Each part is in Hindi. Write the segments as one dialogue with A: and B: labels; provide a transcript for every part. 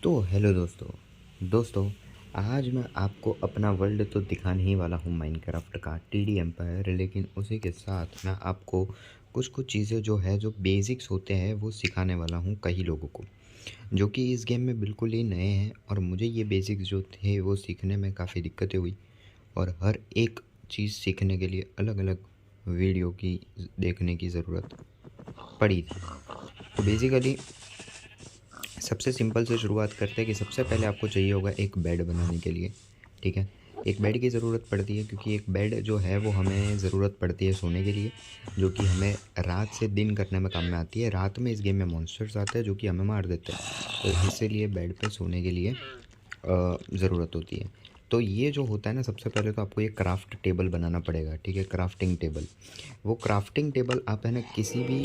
A: तो हेलो दोस्तों आज मैं आपको अपना वर्ल्ड तो दिखाने ही वाला हूँ माइनक्राफ्ट का टीडी एम्पायर। लेकिन उसी के साथ मैं आपको कुछ कुछ चीज़ें जो है जो बेसिक्स होते हैं वो सिखाने वाला हूँ कई लोगों को जो कि इस गेम में बिल्कुल ही नए हैं। और मुझे ये बेसिक्स जो थे वो सीखने में काफ़ी दिक्कतें हुई और हर एक चीज़ सीखने के लिए अलग अलग वीडियो की देखने की ज़रूरत पड़ी थी। तो बेसिकली सबसे सिंपल से शुरुआत करते हैं कि सबसे पहले आपको चाहिए होगा एक बेड बनाने के लिए। ठीक है, एक बेड की ज़रूरत पड़ती है क्योंकि एक बेड जो है वो हमें ज़रूरत पड़ती है सोने के लिए, जो कि हमें रात से दिन करने में काम में आती है। रात में इस गेम में मॉन्स्टर्स आते हैं जो कि हमें मार देते हैं, तो इसीलिए बेड पे सोने के लिए ज़रूरत होती है। तो ये जो होता है ना, सबसे पहले तो आपको ये क्राफ्ट टेबल बनाना पड़ेगा। ठीक है, क्राफ्टिंग टेबल। वो क्राफ्टिंग टेबल आप है ना किसी भी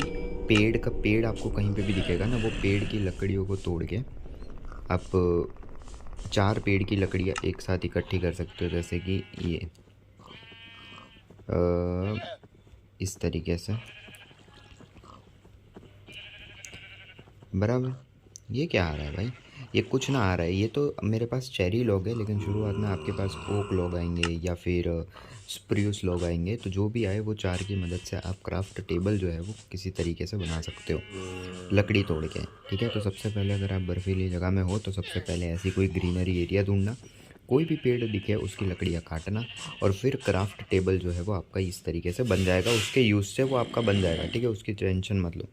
A: पेड़ आपको कहीं पे भी दिखेगा ना, वो पेड़ की लकड़ियों को तोड़ के आप 4 पेड़ की लकड़ियाँ एक साथ इकट्ठी कर सकते हो। जैसे कि ये इस तरीके से, बराबर। ये क्या आ रहा है भाई? ये कुछ ना आ रहा है। ये तो मेरे पास चेरी लॉग है, लेकिन शुरुआत में आपके पास ओक लॉग आएंगे या फिर स्प्रूस लॉग आएंगे। तो जो भी आए वो 4 की मदद से आप क्राफ्ट टेबल जो है वो किसी तरीके से बना सकते हो लकड़ी तोड़ के। ठीक है, तो सबसे पहले अगर आप बर्फीली जगह में हो तो सबसे पहले ऐसी कोई ग्रीनरी एरिया ढूंढना, कोई भी पेड़ दिखे उसकी लकड़ियाँ काटना, और फिर क्राफ्ट टेबल जो है वो आपका इस तरीके से बन जाएगा। उसके यूज़ से वो आपका बन जाएगा। ठीक है, उसकी टेंशन मत लो।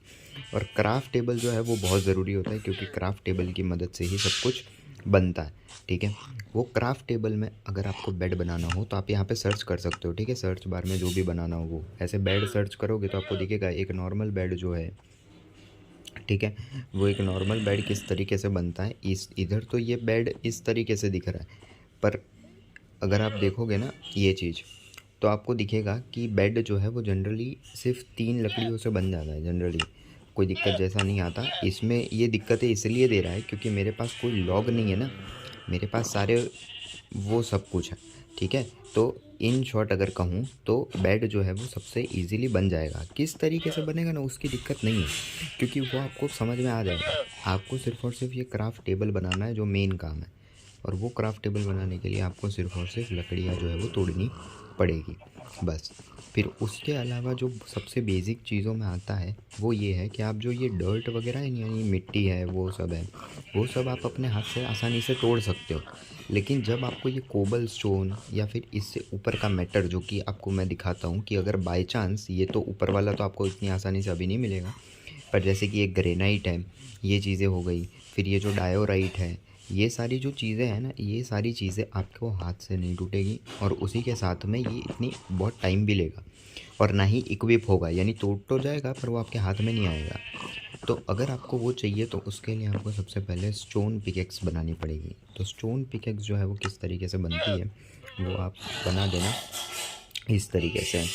A: और क्राफ्ट टेबल जो है वो बहुत ज़रूरी होता है क्योंकि क्राफ्ट टेबल की मदद से ही सब कुछ बनता है। ठीक है, वो क्राफ्ट टेबल में अगर आपको बेड बनाना हो तो आप यहाँ पे सर्च कर सकते हो। ठीक है, सर्च बार में जो भी बनाना हो वो ऐसे बेड सर्च करोगे तो आपको दिखेगा एक नॉर्मल बेड जो है। ठीक है, वो एक नॉर्मल बेड किस तरीके से बनता है। इस इधर तो ये बेड इस तरीके से दिख रहा है, पर अगर आप देखोगे ना ये चीज़, तो आपको दिखेगा कि बेड जो है वो जनरली सिर्फ 3 लकड़ियों से बन जाता है। जनरली कोई दिक्कत जैसा नहीं आता इसमें। ये दिक्कतें इसलिए दे रहा है क्योंकि मेरे पास कोई लॉग नहीं है ना, मेरे पास सारे वो सब कुछ है। ठीक है, तो इन शॉर्ट अगर कहूँ तो बेड जो है वो सबसे इजीली बन जाएगा। किस तरीके से बनेगा ना उसकी दिक्कत नहीं है, क्योंकि वो आपको समझ में आ जाएगा। आपको सिर्फ और सिर्फ ये क्राफ्ट टेबल बनाना है जो मेन काम है। और वो क्राफ्ट टेबल बनाने के लिए आपको सिर्फ और सिर्फ लकड़ियाँ जो है वो तोड़नी पड़ेगी, बस। फिर उसके अलावा जो सबसे बेसिक चीज़ों में आता है वो ये है कि आप जो ये डर्ट वगैरह है यानी मिट्टी है वो सब है, वो सब आप अपने हाथ से आसानी से तोड़ सकते हो। लेकिन जब आपको ये कोबल स्टोन या फिर इससे ऊपर का मैटर, जो कि आपको मैं दिखाता हूँ कि अगर बाय चांस, ये तो ऊपर वाला तो आपको इतनी आसानी से अभी नहीं मिलेगा, पर जैसे कि ये ग्रेनाइट है, ये चीज़ें हो गई, फिर ये जो डायोराइट है, ये सारी जो चीज़ें हैं ना, ये सारी चीज़ें आपको हाथ से नहीं टूटेगी। और उसी के साथ में ये इतनी बहुत टाइम भी लेगा और ना ही इक्विप होगा, यानी टूट तो जाएगा पर वो आपके हाथ में नहीं आएगा। तो अगर आपको वो चाहिए तो उसके लिए आपको सबसे पहले स्टोन पिकेक्स बनानी पड़ेगी। तो स्टोन पिकेक्स जो है वो किस तरीके से बनती है वो आप बना देना इस तरीके से।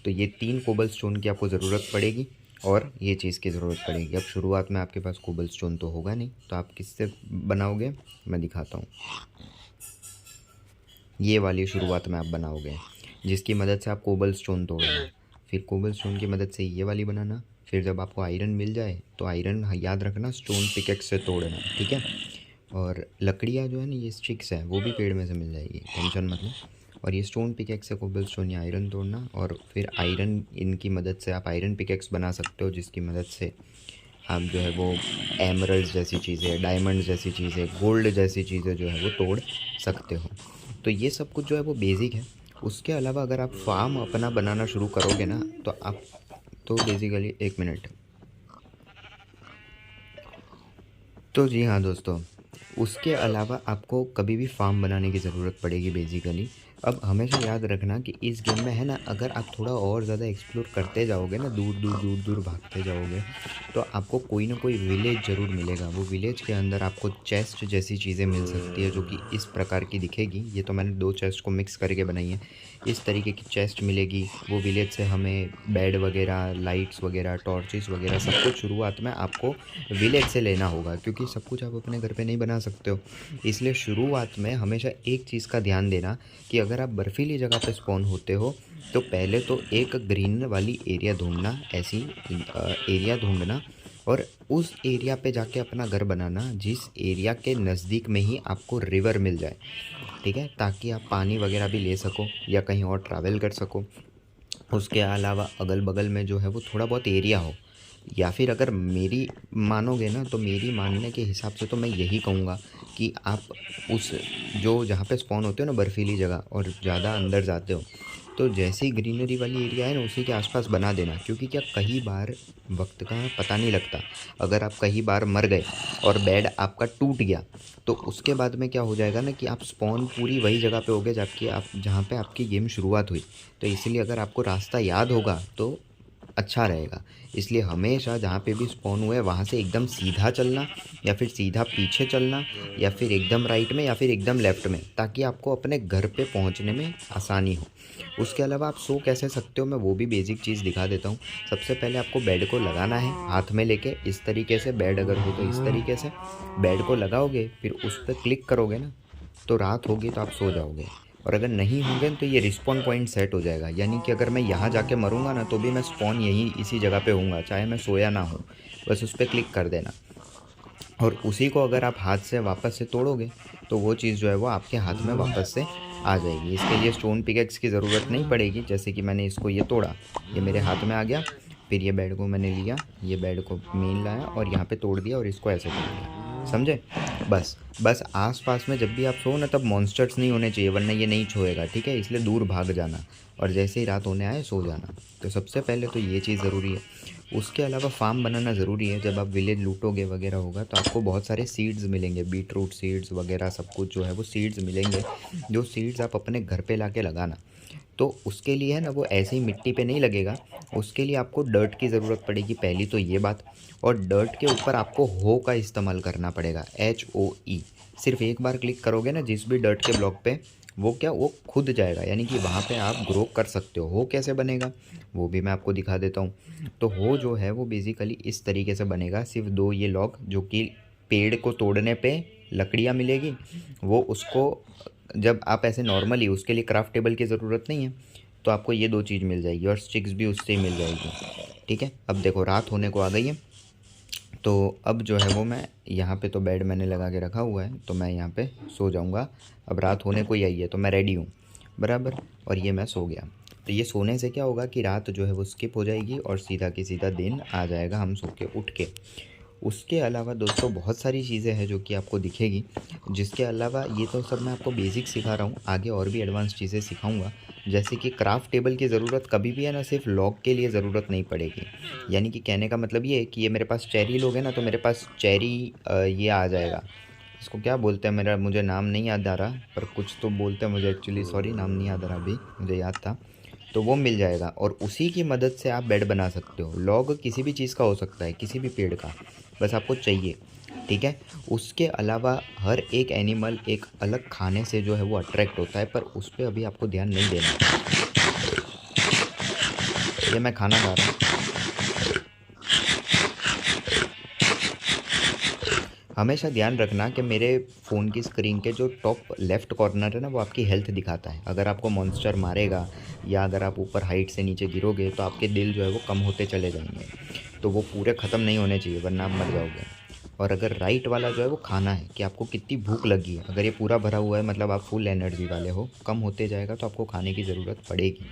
A: तो ये 3 कोबल स्टोन की आपको ज़रूरत पड़ेगी और ये चीज़ की ज़रूरत पड़ेगी। अब शुरुआत में आपके पास कोबल स्टोन तो होगा नहीं, तो आप किससे बनाओगे मैं दिखाता हूँ। ये वाली शुरुआत में आप बनाओगे जिसकी मदद से आप कोबल स्टोन तोड़ना, फिर कोबल स्टोन की मदद से ये वाली बनाना। फिर जब आपको आयरन मिल जाए तो आयरन याद रखना स्टोन पिकेक्स से तोड़ना। ठीक है, और लकड़ियाँ जो है ना, ये स्टिक्स है वो भी पेड़ में से मिल जाएगी, टेंशन मत लो। और ये स्टोन पिकेक्स से कोबल स्टोन या आयरन तोड़ना, और फिर आयरन, इनकी मदद से आप आयरन पिकेक्स बना सकते हो जिसकी मदद से आप जो है वो एमरल्ड्स जैसी चीज़ें, डायमंड्स जैसी चीज़ें, गोल्ड जैसी चीज़ें जो है वो तोड़ सकते हो। तो ये सब कुछ जो है वो बेसिक है। उसके अलावा अगर आप फार्म अपना बनाना शुरू करोगे ना तो आप, तो बेसिकली एक मिनट। तो जी हाँ दोस्तों, उसके अलावा आपको कभी भी फार्म बनाने की ज़रूरत पड़ेगी बेसिकली। अब हमेशा याद रखना कि इस गेम में है ना, अगर आप थोड़ा और ज़्यादा एक्सप्लोर करते जाओगे ना, दूर दूर दूर दूर भागते जाओगे, तो आपको कोई ना कोई विलेज ज़रूर मिलेगा। वो विलेज के अंदर आपको चेस्ट जैसी चीज़ें मिल सकती है जो कि इस प्रकार की दिखेगी। ये तो मैंने 2 चेस्ट को मिक्स करके बनाई है। इस तरीके की चेस्ट मिलेगी। वो विलेज से हमें बेड वगैरह, लाइट्स वगैरह, टॉर्चेस वगैरह सब कुछ शुरुआत में आपको विलेज से लेना होगा, क्योंकि सब कुछ आप अपने घर पे नहीं बना सकते हो। इसलिए शुरुआत में हमेशा एक चीज़ का ध्यान देना कि अगर आप बर्फीली जगह पे स्पॉन होते हो तो पहले तो एक ग्रीन वाली एरिया ढूंढना, ऐसी एरिया ढूंढना और उस एरिया पे जाके अपना घर बनाना जिस एरिया के नज़दीक में ही आपको रिवर मिल जाए, ठीक है, ताकि आप पानी वगैरह भी ले सको या कहीं और ट्रैवल कर सको। उसके अलावा अगल बगल में जो है वो थोड़ा बहुत एरिया हो, या फिर अगर मेरी मानोगे ना, तो मेरी मानने के हिसाब से तो मैं यही कहूँगा कि आप उस जो जहाँ पे स्पॉन होते हो ना बर्फीली जगह और ज़्यादा अंदर जाते हो, तो जैसी ग्रीनरी वाली एरिया है ना उसी के आसपास बना देना। क्योंकि क्या कई बार वक्त का पता नहीं लगता, अगर आप कई बार मर गए और बेड आपका टूट गया तो उसके बाद में क्या हो जाएगा ना कि आप स्पॉन पूरी वही जगह पे होगे जबकि आप जहाँ पे आपकी गेम शुरुआत हुई। तो इसीलिए अगर आपको रास्ता याद होगा तो अच्छा रहेगा। इसलिए हमेशा जहाँ पे भी स्पॉन हुए वहाँ से एकदम सीधा चलना, या फिर सीधा पीछे चलना, या फिर एकदम राइट में, या फिर एकदम लेफ़्ट में, ताकि आपको अपने घर पे पहुँचने में आसानी हो। उसके अलावा आप सो कैसे सकते हो मैं वो भी बेसिक चीज़ दिखा देता हूँ। सबसे पहले आपको बेड को लगाना है हाथ में लेके, इस तरीके से, बेड अगर हो तो इस तरीके से बेड को लगाओगे, फिर उस पर क्लिक करोगे ना तो रात होगी तो आप सो जाओगे। और अगर नहीं होंगे तो ये रिस्पॉन पॉइंट सेट हो जाएगा, यानी कि अगर मैं यहाँ जाके मरूंगा ना तो भी मैं स्पॉन यहीं इसी जगह पे होऊंगा, चाहे मैं सोया ना हूँ। बस उस पर क्लिक कर देना, और उसी को अगर आप हाथ से वापस से तोड़ोगे तो वो चीज़ जो है वो आपके हाथ में वापस से आ जाएगी। इसके लिए स्टोन पिकेक्स की ज़रूरत नहीं पड़ेगी। जैसे कि मैंने इसको ये तोड़ा, ये मेरे हाथ में आ गया, फिर ये बेड को मैंने लिया, ये बेड को मेन लाया और यहाँ पे तोड़ दिया और इसको ऐसे तोड़ दिया, समझे। बस आस-पास में जब भी आप सो ना तब मॉन्स्टर्स नहीं होने चाहिए, वरना ये नहीं छोएगा, ठीक है। इसलिए दूर भाग जाना और जैसे ही रात होने आए सो जाना। तो सबसे पहले तो ये चीज़ ज़रूरी है। उसके अलावा फार्म बनाना ज़रूरी है। जब आप विलेज लूटोगे वगैरह होगा तो आपको बहुत सारे सीड्स मिलेंगे, बीट रूट सीड्स वगैरह सब कुछ जो है वो सीड्स मिलेंगे, जो सीड्स आप अपने घर पे लाके लगाना। तो उसके लिए है ना वो ऐसे ही मिट्टी पे नहीं लगेगा, उसके लिए आपको डर्ट की ज़रूरत पड़ेगी, पहली तो ये बात। और डर्ट के ऊपर आपको हो का इस्तेमाल करना पड़ेगा, HOE। सिर्फ एक बार क्लिक करोगे ना जिस भी डर्ट के ब्लॉक पे, वो क्या वो खुद जाएगा, यानी कि वहाँ पे आप ग्रो कर सकते हो कैसे बनेगा वो भी मैं आपको दिखा देता हूँ। तो हो जो है वो बेसिकली इस तरीके से बनेगा। सिर्फ दो ये लॉग जो कि पेड़ को तोड़ने पे लकड़ियाँ मिलेगी, वो उसको जब आप ऐसे नॉर्मली उसके लिए क्राफ्ट टेबल की ज़रूरत नहीं है, तो आपको ये दो चीज़ मिल जाएगी और स्टिक्स भी उससे ही मिल जाएगी, ठीक है। अब देखो रात होने को आ गई है, तो अब जो है वो मैं यहाँ पे तो बेड मैंने लगा के रखा हुआ है, तो मैं यहाँ पे सो जाऊँगा। अब रात होने को ही आई है तो मैं रेडी हूँ, बराबर। और ये मैं सो गया। तो ये सोने से क्या होगा कि रात जो है वो स्किप हो जाएगी और सीधा की सीधा दिन आ जाएगा हम सो के उठ के। उसके अलावा दोस्तों बहुत सारी चीज़ें हैं जो कि आपको दिखेगी, जिसके अलावा ये तो सब मैं आपको बेसिक सिखा रहा हूँ, आगे और भी एडवांस चीज़ें सिखाऊंगा। जैसे कि क्राफ्ट टेबल की ज़रूरत कभी भी है ना सिर्फ लॉग के लिए ज़रूरत नहीं पड़ेगी। यानी कि कहने का मतलब ये है कि ये मेरे पास चेरी लोग हैं ना, तो मेरे पास चेरी ये आ जाएगा, इसको क्या बोलते हैं, मेरा मुझे नाम नहीं याद आ रहा, पर कुछ तो बोलते हैं मुझे एक्चुअली, सॉरी नाम नहीं याद आ रहा, अभी मुझे याद था। तो वो मिल जाएगा और उसी की मदद से आप बेड बना सकते हो। लॉग किसी भी चीज़ का हो सकता है, किसी भी पेड़ का, बस आपको चाहिए, ठीक है। उसके अलावा हर एक एनिमल एक अलग खाने से जो है वो अट्रैक्ट होता है, पर उस पर अभी आपको ध्यान नहीं देना। ये मैं खाना खा रहा हूँ। हमेशा ध्यान रखना कि मेरे फ़ोन की स्क्रीन के जो टॉप लेफ़्ट कॉर्नर है ना वो आपकी हेल्थ दिखाता है। अगर आपको मॉन्स्टर मारेगा या अगर आप ऊपर हाइट से नीचे गिरोगे तो आपके दिल जो है वो कम होते चले जाएंगे, तो वो पूरे ख़त्म नहीं होने चाहिए वरना आप मर जाओगे। और अगर राइट वाला जो है वो खाना है कि आपको कितनी भूख लगी है, अगर ये पूरा भरा हुआ है मतलब आप फुल एनर्जी वाले हो, कम होते जाएगा तो आपको खाने की ज़रूरत पड़ेगी।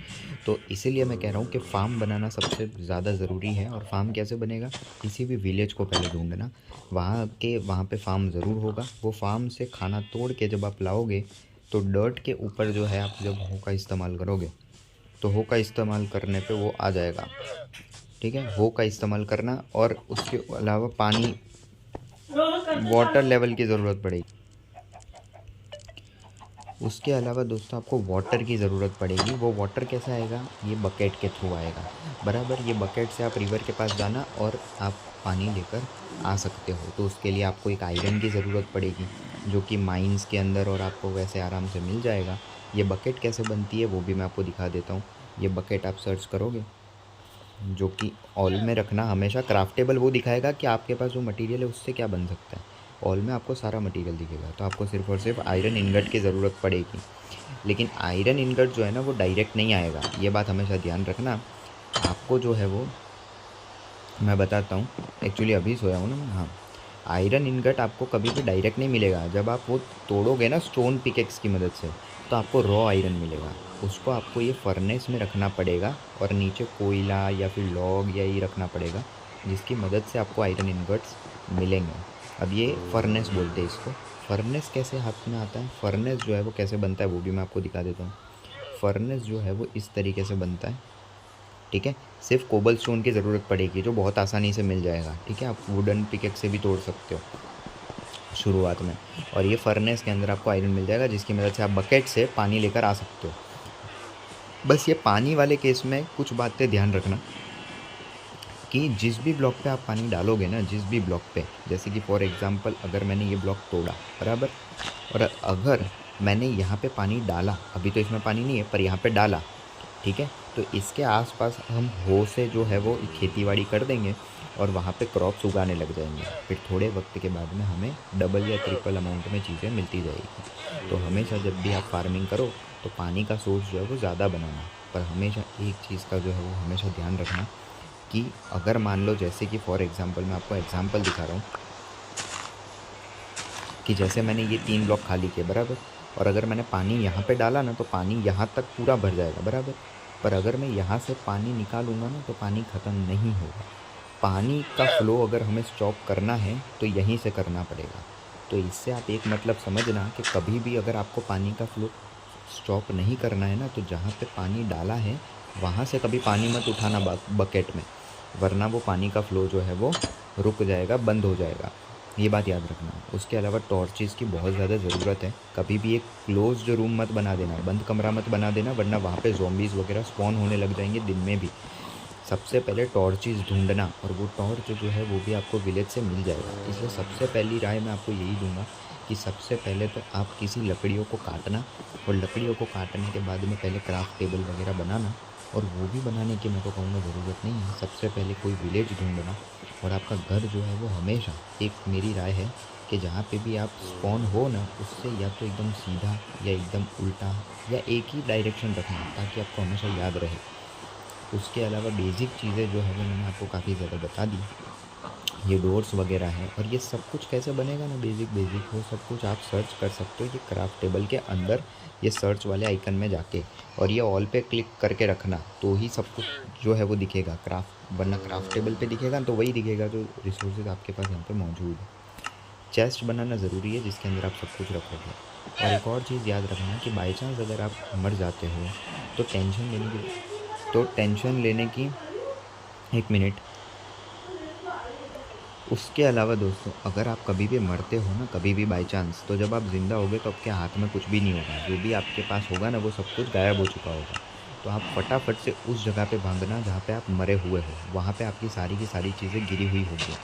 A: तो इसीलिए मैं कह रहा हूँ कि फ़ार्म बनाना सबसे ज़्यादा ज़रूरी है। और फ़ार्म कैसे बनेगा, किसी भी विलेज को पहले ढूंढना, वहाँ पे फ़ार्म ज़रूर होगा। वो फ़ार्म से खाना तोड़ के जब आप लाओगे तो डर्ट के ऊपर जो है आप जब हो का इस्तेमाल करोगे तो हो का इस्तेमाल करने पे वो आ जाएगा, ठीक है। हो का इस्तेमाल करना, और उसके अलावा पानी, वाटर लेवल की ज़रूरत पड़ेगी। उसके अलावा दोस्तों आपको वाटर की ज़रूरत पड़ेगी। वो वाटर कैसे आएगा, ये बकेट के थ्रू आएगा, बराबर। ये बकेट से आप रिवर के पास जाना और आप पानी लेकर आ सकते हो। तो उसके लिए आपको एक आयरन की ज़रूरत पड़ेगी जो कि माइंस के अंदर और आपको वैसे आराम से मिल जाएगा। ये बकेट कैसे बनती है वो भी मैं आपको दिखा देता हूँ। ये बकेट आप सर्च करोगे, जो कि ऑल में रखना हमेशा। क्राफ्टेबल वो दिखाएगा कि आपके पास जो मटेरियल है उससे क्या बन सकता है, ऑल में आपको सारा मटेरियल दिखेगा। तो आपको सिर्फ और सिर्फ आयरन इनगट की ज़रूरत पड़ेगी। लेकिन आयरन इनगट जो है ना वो डायरेक्ट नहीं आएगा, ये बात हमेशा ध्यान रखना। आपको जो है वो मैं बताता हूँ, एक्चुअली अभी सोया हूँ ना मैं। हाँ, आयरन इनगट आपको कभी भी डायरेक्ट नहीं मिलेगा। जब आप वो तोड़ोगे ना स्टोन पिकेक्स की मदद से, तो आपको रॉ आयरन मिलेगा। उसको आपको ये फर्नेस में रखना पड़ेगा और नीचे कोयला या फिर लॉग या ये रखना पड़ेगा, जिसकी मदद से आपको आयरन इनगट्स मिलेंगे। अब ये फर्नेस बोलते हैं इसको। फर्नेस कैसे हाथ में आता है, फर्नेस जो है वो कैसे बनता है वो भी मैं आपको दिखा देता हूँ। फर्नेस जो है वो इस तरीके से बनता है, ठीक है। सिर्फ कोबल स्टोन की ज़रूरत पड़ेगी, जो बहुत आसानी से मिल जाएगा, ठीक है। आप वुडन पिकेक से भी तोड़ सकते हो शुरुआत में। और ये फर्नेस के अंदर आपको आयरन मिल जाएगा, जिसकी मदद से आप बकेट से पानी लेकर आ सकते हो। बस ये पानी वाले केस में कुछ बातें ध्यान रखना कि जिस भी ब्लॉक पे आप पानी डालोगे ना, जिस भी ब्लॉक पे, जैसे कि फॉर एग्जांपल अगर मैंने ये ब्लॉक तोड़ा, बराबर, और अगर मैंने यहाँ पे पानी डाला, अभी तो इसमें पानी नहीं है पर यहाँ पे डाला, ठीक है, तो इसके आसपास हम हो से जो है वो खेतीबाड़ी कर देंगे और वहाँ पे क्रॉप्स उगाने लग जाएंगे। फिर थोड़े वक्त के बाद में हमें डबल या ट्रिपल अमाउंट में चीज़ें मिलती जाएगी। तो हमेशा जब भी आप फार्मिंग करो तो पानी का सोर्स जो है वो ज़्यादा बनाना, पर हमेशा एक चीज़ का जो है वो हमेशा ध्यान रखना कि अगर मान लो, जैसे कि फॉर एग्ज़ाम्पल मैं आपको एग्ज़ाम्पल दिखा रहा हूँ कि जैसे मैंने ये 3 ब्लॉक खाली किए, बराबर, और अगर मैंने पानी यहाँ पे डाला ना तो पानी यहाँ तक पूरा भर जाएगा, बराबर। पर अगर मैं यहाँ से पानी निकालूंगा ना तो पानी ख़त्म नहीं होगा। पानी का फ़्लो अगर हमें स्टॉप करना है तो यहीं से करना पड़ेगा। तो इससे आप एक मतलब समझना कि कभी भी अगर आपको पानी का फ़्लो स्टॉप नहीं करना है ना, तो जहाँ पे पानी डाला है वहाँ से कभी पानी मत उठाना बकेट में, वरना वो पानी का फ़्लो जो है वो रुक जाएगा, बंद हो जाएगा। ये बात याद रखना। उसके अलावा टॉर्चेज़ की बहुत ज़्यादा ज़रूरत है। कभी भी एक क्लोज्ड रूम मत बना देना, बंद कमरा मत बना देना, वरना वहाँ पे ज़ॉम्बीज़ वगैरह स्पॉन होने लग जाएंगे दिन में भी। सबसे पहले टॉर्चेज़ ढूंढना, और वो टॉर्च जो है वो भी आपको विलेज से मिल जाएगा। इसलिए सबसे पहली राय मैं आपको यही दूंगा कि सबसे पहले तो आप किसी लकड़ियों को काटना, और लकड़ियों को काटने के बाद में पहले क्राफ्ट टेबल वगैरह बनाना, और वो भी बनाने की मैं तो कहूँगा ज़रूरत नहीं है। सबसे पहले कोई विलेज ढूंढना, और आपका घर जो है वो हमेशा, एक मेरी राय है कि जहाँ पे भी आप स्पॉन हो ना, उससे या तो एकदम सीधा या एकदम उल्टा या एक ही डायरेक्शन रखना, ताकि आपको हमेशा याद रहे। उसके अलावा बेसिक चीज़ें जो है वो मैंने आपको काफ़ी ज़्यादा बता दी। ये डोर्स वगैरह हैं, और ये सब कुछ कैसे बनेगा ना, बेसिक वो सब कुछ आप सर्च कर सकते हो ये क्राफ्ट टेबल के अंदर, ये सर्च वाले आइकन में जाके, और ये ऑल पे क्लिक करके रखना, तो ही सब कुछ जो है वो दिखेगा क्राफ्ट, वरना क्राफ्ट टेबल पे दिखेगा तो वही दिखेगा जो रिसोर्सेज आपके पास यहाँ पे मौजूद है। चेस्ट बनाना ज़रूरी है जिसके अंदर आप सब कुछ रखोगे। और एक और चीज़ याद रखना कि बाई चांस अगर आप मर जाते हो तो टेंशन लेने की, एक मिनट, उसके अलावा दोस्तों, अगर आप कभी भी मरते हो ना, कभी भी बाई चांस, तो जब आप ज़िंदा होगे तो आपके हाथ में कुछ भी नहीं होगा। जो भी आपके पास होगा ना वो सब कुछ गायब हो चुका होगा। तो आप फटाफट से उस जगह पे भागना जहाँ पे आप मरे हुए हो, वहाँ पे आपकी सारी की सारी चीज़ें गिरी हुई होगी।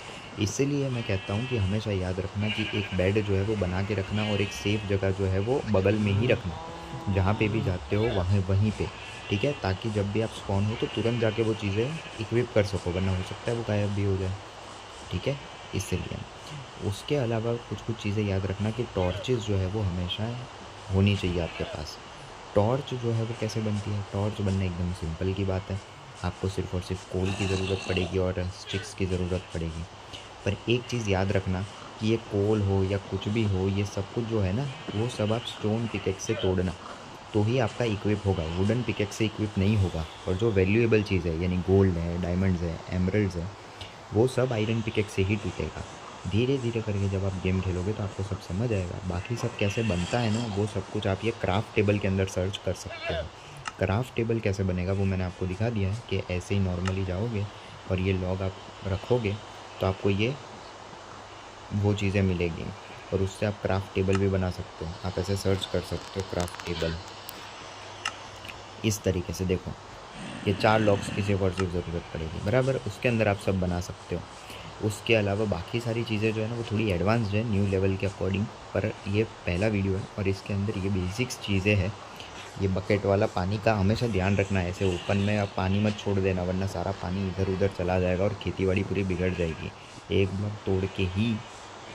A: इसीलिए मैं कहता हूँ कि हमेशा याद रखना कि एक बेड जो है वो बना के रखना, और एक सेफ़ जगह जो है वो बगल में ही रखना, जहाँ पे भी जाते हो वहाँ वहीं पे, ठीक है, ताकि जब भी आप स्पॉन हो तो तुरंत जाके वो चीज़ें इक्विप कर सको, वरना हो सकता है वो गायब भी हो जाए, ठीक है, इसलिए। उसके अलावा कुछ कुछ चीज़ें याद रखना कि टॉर्चेज़ जो है वो हमेशा होनी चाहिए आपके पास। टॉर्च जो है वो कैसे बनती है, टॉर्च बनना एकदम सिंपल की बात है। आपको सिर्फ़ और सिर्फ कोल की ज़रूरत पड़ेगी और स्टिक्स की ज़रूरत पड़ेगी। पर एक चीज़ याद रखना कि ये कोल हो या कुछ भी हो, ये सब कुछ जो है ना, वो सब आप स्टोन पिकेक्स से तोड़ना, तो ही आपका इक्विप होगा। वुडन पिकेक्स से इक्विप नहीं होगा। और जो वैल्यूएबल चीज़ है, यानी गोल्ड है, डायमंड्स है, एमरल्ड्स है, वो सब आयरन पिकेक्स से ही टूटेगा। धीरे धीरे करके जब आप गेम खेलोगे तो आपको सब समझ आएगा। बाकी सब कैसे बनता है ना, वो सब कुछ आप ये क्राफ्ट टेबल के अंदर सर्च कर सकते हो। क्राफ्ट टेबल कैसे बनेगा वो मैंने आपको दिखा दिया है कि ऐसे ही नॉर्मली जाओगे और ये लॉग आप रखोगे तो आपको ये वो चीज़ें मिलेगी, और उससे आप क्राफ्ट टेबल भी बना सकते हो। आप ऐसे सर्च कर सकते हो क्राफ्ट टेबल, इस तरीके से। देखो, ये 4 लॉक्स की सिर्फ और सिर्फ ज़रूरत पड़ेगी, बराबर। उसके अंदर आप सब बना सकते हो। उसके अलावा बाकी सारी चीज़ें जो है ना वो थोड़ी एडवांस्ड है न्यू लेवल के अकॉर्डिंग, पर ये पहला वीडियो है और इसके अंदर ये बेसिक्स चीज़ें हैं। ये बकेट वाला पानी का हमेशा ध्यान रखना है, ऐसे ओपन में आप पानी मत छोड़ देना, वरना सारा पानी इधर उधर चला जाएगा और खेतीबाड़ी पूरी बिगड़ जाएगी। एक ब्लॉक तोड़ के ही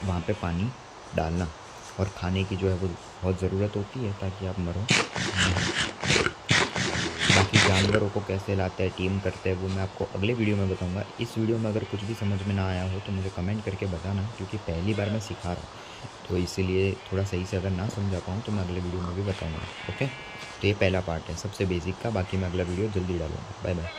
A: वहाँ पे पानी डालना, और खाने की जो है वो बहुत ज़रूरत होती है ताकि आप मरो नहीं। बाकी बाकी जानवरों को कैसे लाते हैं, टीम करते हैं, वो मैं आपको अगले वीडियो में बताऊँगा। इस वीडियो में अगर कुछ भी समझ में ना आया हो तो मुझे कमेंट करके बताना, क्योंकि पहली बार मैं सिखा रहा हूँ। तो इसीलिए थोड़ा सही से अगर ना समझा पाऊँ तो मैं अगले वीडियो में भी बताऊँगा। ओके? तो ये पहला पार्ट है सबसे बेसिक का, बाकी मैं अगला वीडियो जल्दी डालूँगा। Bye bye.